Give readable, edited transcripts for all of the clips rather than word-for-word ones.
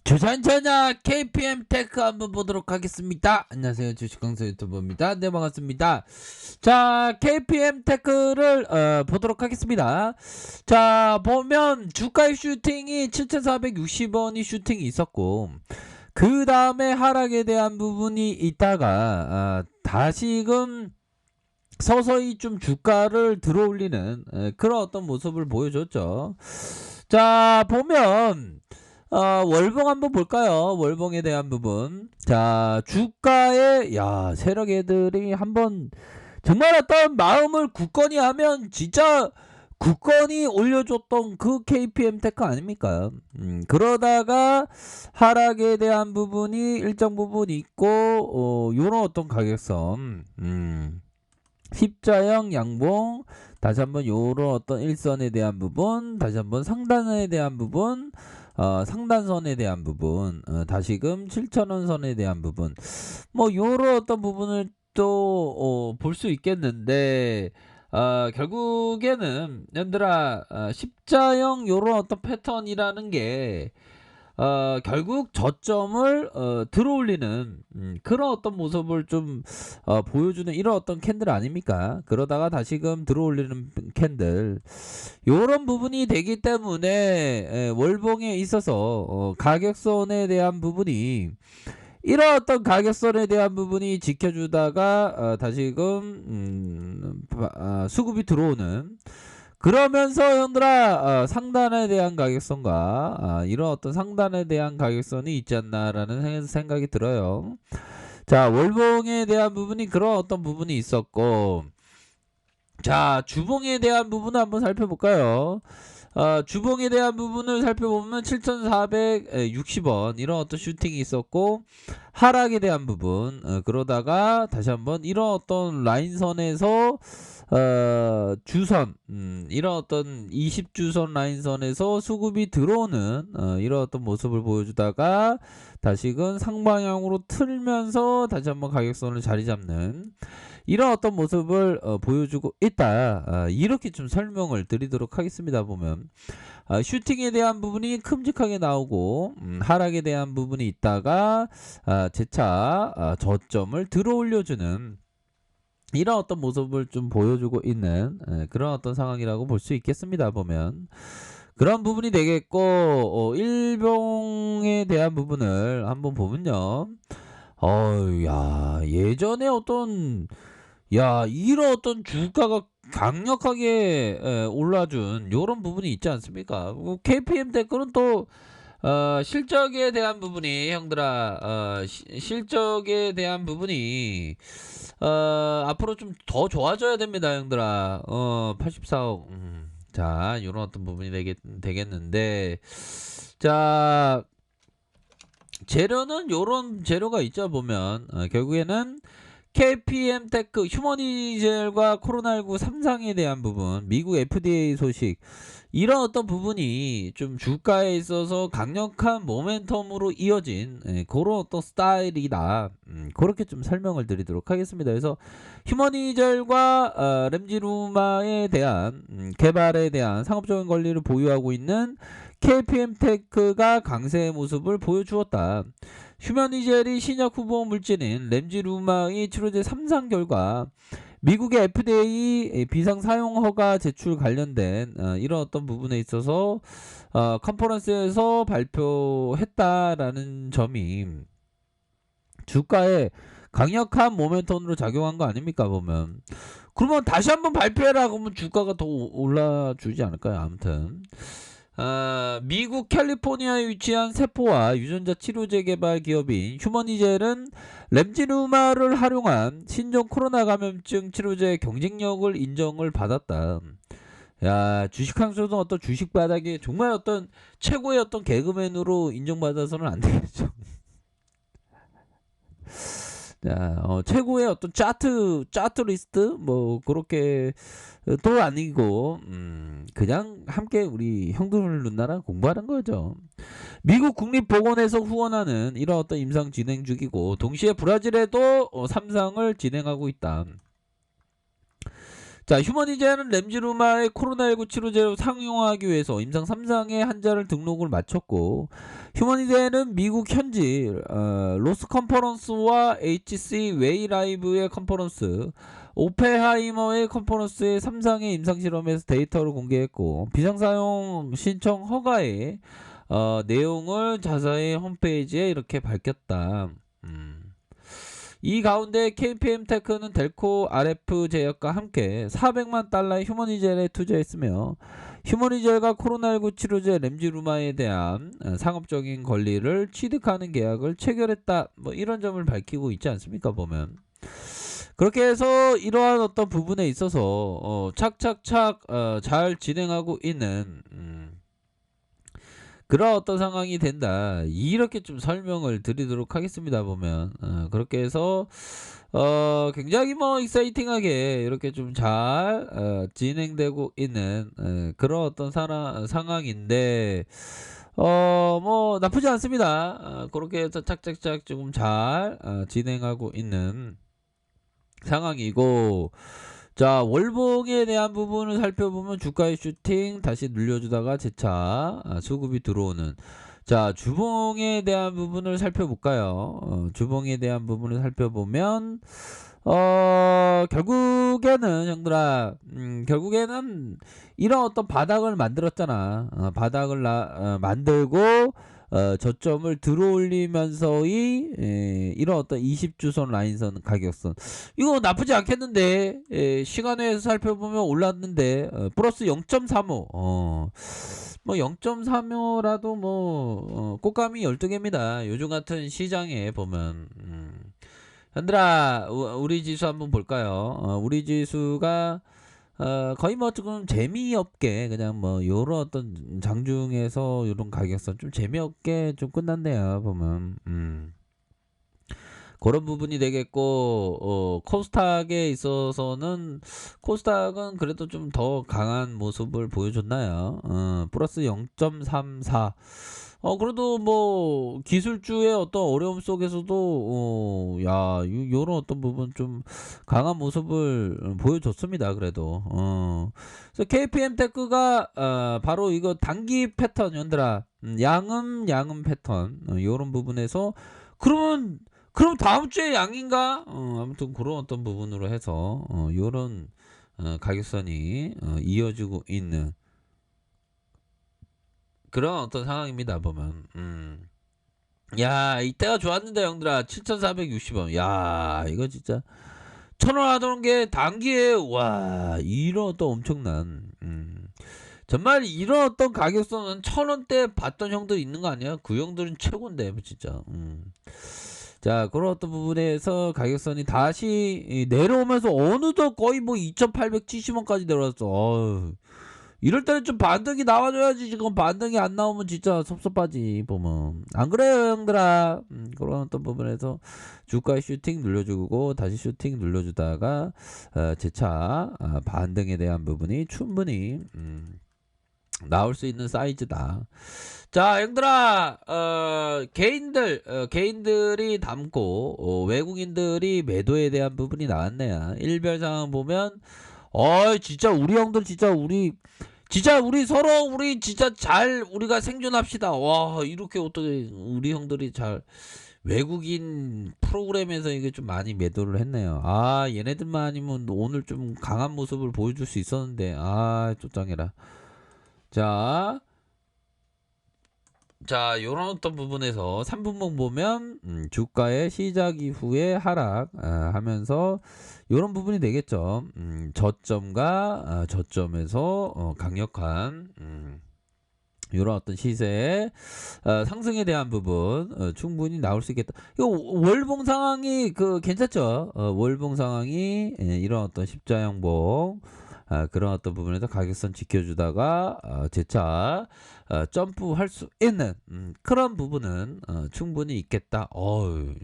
주산전자 KPM 테크 한번 보도록 하겠습니다. 안녕하세요, 주식강사 유튜버입니다. 네, 반갑습니다. 자, KPM 테크를 보도록 하겠습니다. 자, 보면 주가의 슈팅이 7,460원이 슈팅이 있었고, 그 다음에 하락에 대한 부분이 있다가 다시금 서서히 좀 주가를 들어올리는 그런 어떤 모습을 보여줬죠. 자, 보면 월봉 한번 볼까요? 월봉에 대한 부분. 자, 주가의 세력 애들이 한번 정말 어떤 마음을 굳건히 하면 진짜 굳건히 올려줬던 그 KPM 테크 아닙니까? 그러다가 하락에 대한 부분이 일정 부분 있고 요런 어떤 가격선 십자형 양봉, 다시 한번 요런 어떤 일선에 대한 부분, 다시 한번 상단에 대한 부분, 상단선에 대한 부분, 다시금 7,000원 선에 대한 부분, 뭐 요런 어떤 부분을 또 볼 수 있겠는데, 결국에는 얘들아 십자형 요런 어떤 패턴이라는 게 결국 저점을 들어올리는 그런 어떤 모습을 좀 보여주는 이런 어떤 캔들 아닙니까? 그러다가 다시금 들어올리는 캔들, 요런 부분이 되기 때문에 월봉에 있어서 가격선에 대한 부분이, 이런 어떤 가격선에 대한 부분이 지켜주다가 다시금 수급이 들어오는, 그러면서 형들아 상단에 대한 가격선과 이런 어떤 상단에 대한 가격선이 있지 않나라는 생각이 들어요. 자, 월봉에 대한 부분이 그런 어떤 부분이 있었고, 자, 주봉에 대한 부분을 한번 살펴볼까요? 주봉에 대한 부분을 살펴보면 7,460원 이런 어떤 슈팅이 있었고, 하락에 대한 부분, 그러다가 다시 한번 이런 어떤 라인선에서 주선, 이런 어떤 20주선 라인선에서 수급이 들어오는 이런 어떤 모습을 보여주다가 다시금 상방향으로 틀면서 다시 한번 가격선을 자리 잡는 이런 어떤 모습을 보여주고 있다. 이렇게 좀 설명을 드리도록 하겠습니다. 보면 슈팅에 대한 부분이 큼직하게 나오고 하락에 대한 부분이 있다가 재차 저점을 들어 올려주는 이런 어떤 모습을 좀 보여주고 있는 그런 어떤 상황이라고 볼 수 있겠습니다. 보면 그런 부분이 되겠고, 일봉에 대한 부분을 한번 보면요. 예전에 어떤 이런 어떤 주가가 강력하게 올라준 요런 부분이 있지 않습니까? KPM 테크는 또 실적에 대한 부분이 형들아 실적에 대한 부분이 앞으로 좀 더 좋아져야 됩니다, 형들아. 84억. 자, 요런 어떤 부분이 되겠는데, 자, 재료는 요런 재료가 있죠. 보면 결국에는 KPM 테크, 휴머니젤과 코로나19 삼상에 대한 부분, 미국 FDA 소식, 이런 어떤 부분이 좀 주가에 있어서 강력한 모멘텀으로 이어진 그런 어떤 스타일이다. 그렇게 좀 설명을 드리도록 하겠습니다. 그래서 휴머니젤과 램지루마에 대한 개발에 대한 상업적인 권리를 보유하고 있는 KPM 테크가 강세의 모습을 보여주었다. 휴머니젤이 신약 후보 물질인 램지루마의 치료제 3상 결과 미국의 FDA 비상 사용 허가 제출 관련된 이런 어떤 부분에 있어서 컨퍼런스에서 발표했다라는 점이 주가에 강력한 모멘텀으로 작용한 거 아닙니까? 보면 그러면 다시 한번 발표해라 그러면 주가가 더 올라주지 않을까요? 아무튼 미국 캘리포니아에 위치한 세포와 유전자 치료제 개발 기업인 휴머니젤은 램지루마를 활용한 신종 코로나 감염증 치료제 경쟁력을 인정을 받았다. 주식항소는 어떤 주식 바닥에 정말 어떤 최고의 어떤 개그맨으로 인정받아서는 안 되겠죠. 자, 최고의 어떤 짜트 리스트 뭐 그렇게 또 아니고 그냥 함께 우리 형들 누나랑 공부하는 거죠. 미국 국립보건에서 후원하는 이런 어떤 임상 진행 중이고, 동시에 브라질에도 삼상을 진행하고 있다. 자, 휴머니제는 램지루마의 코로나19 치료제로 상용화하기 위해서 임상 3상의 환자를 등록을 마쳤고, 휴머니제는 미국 현지 로스 컨퍼런스와 HC 웨이라이브의 컨퍼런스, 오펜하이머의 컨퍼런스의 3상의 임상실험에서 데이터를 공개했고, 비상사용 신청 허가의 내용을 자사의 홈페이지에 이렇게 밝혔다. 이 가운데 KPM테크는 델코 RF 제약과 함께 400만 달러의 휴머니젤에 투자했으며, 휴머니젤과 코로나19 치료제 램지루마에 대한 상업적인 권리를 취득하는 계약을 체결했다. 뭐 이런 점을 밝히고 있지 않습니까, 보면. 그렇게 해서 이러한 어떤 부분에 있어서 착착착 잘 진행하고 있는 그런 어떤 상황이 된다, 이렇게 좀 설명을 드리도록 하겠습니다. 보면 그렇게 해서 굉장히 뭐 익사이팅하게 이렇게 좀 잘 진행되고 있는 그런 어떤 상황인데, 뭐 나쁘지 않습니다. 그렇게 해서 착착착 조금 잘 진행하고 있는 상황이고, 자, 월봉에 대한 부분을 살펴보면 주가의 슈팅 다시 눌려주다가 재차 수급이 들어오는, 자, 주봉에 대한 부분을 살펴볼까요? 주봉에 대한 부분을 살펴보면 결국에는 형들아, 결국에는 이런 어떤 바닥을 만들었잖아. 바닥을 만들고 저점을 들어올리면서의 이런 어떤 20주선 라인선 가격선, 이거 나쁘지 않겠는데, 시간에서 살펴보면 올랐는데 플러스 0.35, 뭐 0.35라도 뭐 꽃감이 12개입니다 요즘 같은 시장에 보면. 현들아, 우리 지수 한번 볼까요? 우리 지수가 거의 뭐 조금 재미없게 그냥 뭐 요런 어떤 장중에서 요런 가격선 좀 재미없게 좀 끝났네요, 보면. 그런 부분이 되겠고, 코스닥에 있어서는 코스닥은 그래도 좀 더 강한 모습을 보여줬나요? 플러스 0.34. 그래도 뭐 기술주의 어떤 어려움 속에서도 요런 어떤 부분 좀 강한 모습을 보여줬습니다. 그래도 그래서 KPM테크가 바로 이거 단기 패턴, 연들아, 양음 패턴, 요런 부분에서 그럼 다음 주에 양인가? 아무튼 그런 어떤 부분으로 해서 요런 가격선이 이어지고 있는 그런 어떤 상황입니다, 보면. 야, 이때가 좋았는데 형들아, 7,460원. 야, 이거 진짜 1,000원 하던 게 단기에, 와, 이런 어떤 엄청난, 정말 이런 어떤 가격선은 1,000원대 봤던 형들 있는 거 아니야? 그 형들은 최고인데, 진짜. 자, 그런 어떤 부분에서 가격선이 다시 내려오면서 어느덧 거의 뭐 2,870원까지 내려왔어. 이럴 때는 좀 반등이 나와줘야지. 지금 반등이 안 나오면 진짜 섭섭하지, 보면. 안 그래요, 형들아? 그런 어떤 부분에서 주가의 슈팅 눌러주고 다시 슈팅 눌러주다가 재차 반등에 대한 부분이 충분히 나올 수 있는 사이즈다. 자, 형들아, 개인들이 담고 외국인들이 매도에 대한 부분이 나왔네요. 일별 상황 보면 진짜 우리 형들 진짜 우리 서로 우리 진짜 잘 우리가 생존합시다. 와, 이렇게 어떻게 우리 형들이 잘 외국인 프로그램에서 이게 좀 많이 매도를 했네요. 얘네들만 아니면 오늘 좀 강한 모습을 보여줄 수 있었는데, 쫓장해라. 자, 요런 어떤 부분에서 3분봉 보면 주가의 시작 이후에 하락 하면서 요런 부분이 되겠죠. 저점과 저점에서 강력한 요런 어떤 시세의 상승에 대한 부분 충분히 나올 수 있겠다. 이거 월봉 상황이 괜찮죠. 월봉 상황이 이런 어떤 십자형봉 그런 어떤 부분에서 가격선 지켜주다가 재차 점프할 수 있는 그런 부분은 충분히 있겠다. 어유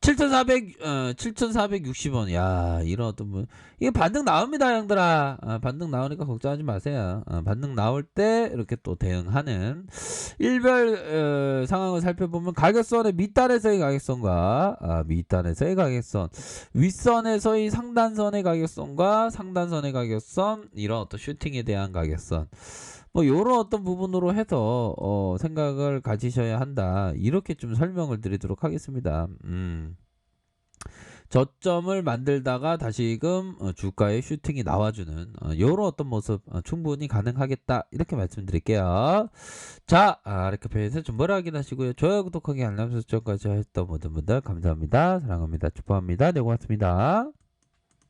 7,460원. 야, 이런 어떤 분 이게 반등 나옵니다, 형들아. 반등 나오니까 걱정하지 마세요. 반등 나올 때 이렇게 또 대응하는 일별 상황을 살펴보면 가격선의 밑단에서의 가격선과 밑단에서의 가격선, 윗선에서의 상단선의 가격선과 상단선의 가격선, 이런 어떤 슈팅에 대한 가격선, 뭐 요런 어떤 부분으로 해서 생각을 가지셔야 한다, 이렇게 좀 설명을 드리도록 하겠습니다. 저점을 만들다가 다시금 주가의 슈팅이 나와주는 요런 어떤 모습 충분히 가능하겠다, 이렇게 말씀드릴게요. 자, 이렇게 배에서 정보를 확인하시고요. 좋아요, 구독하기, 알람 설정까지 했던 모든 분들 감사합니다. 사랑합니다. 축복합니다. 네, 고맙습니다.